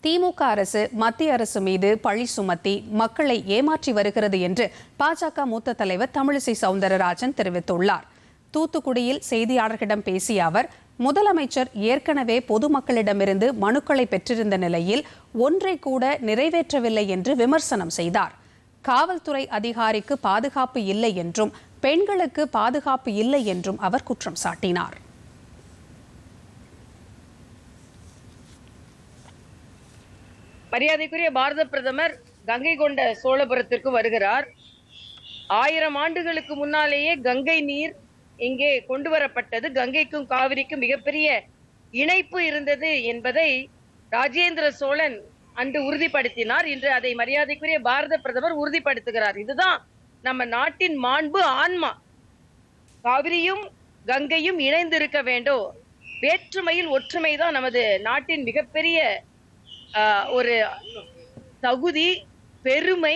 திமுக அரசு மத்திய அரசு மீது பழி சுமத்தி மக்களை ஏமாற்றி வருகிறது என்று பாஜக மூத்த தலைவர் தமிழிசை சவுந்தரராஜன் தெரிவித்துள்ளார். தூத்துக்குடியில் செய்தியாளர்களிடம் பேசிய அவர், முதலமைச்சர் ஏற்கனவே பொதுமக்களிடமிருந்து மனுக்களை பெற்றிருந்த நிலையில் ஒன்றை கூட நிறைவேற்றவில்லை என்று விமர்சனம் செய்தார். காவல்துறை அதிகாரிக்கு பாதுகாப்பு இல்லை என்றும் பெண்களுக்கு பாதுகாப்பு இல்லை என்றும் அவர் குற்றம் சாட்டினார். மரியாதைக்குரிய பாரத பிரதமர் கங்கை கொண்ட சோழபுரத்திற்கு வருகிறார். 1000 ஆண்டுகளுக்கு முன்னாலேயே கங்கை நீர் இங்கே கொண்டு வரப்பட்டது. கங்கைக்கும் காவிரிக்கும் மிகப்பெரிய இணைப்பு இருந்தது என்பதை ராஜேந்திர சோழன் அன்று உறுதிப்படுத்தினார். இன்று அதை மரியாதைக்குரிய பாரத பிரதமர் உறுதிப்படுத்துகிறார். இதுதான் நம்ம நாட்டின் மாண்பு, ஆன்மா. காவிரியும் கங்கையும் இணைந்திருக்க வேண்டும். வேற்றுமையில் ஒற்றுமை தான் நமது நாட்டின் மிகப்பெரிய ஒரு தகுதி, பெருமை.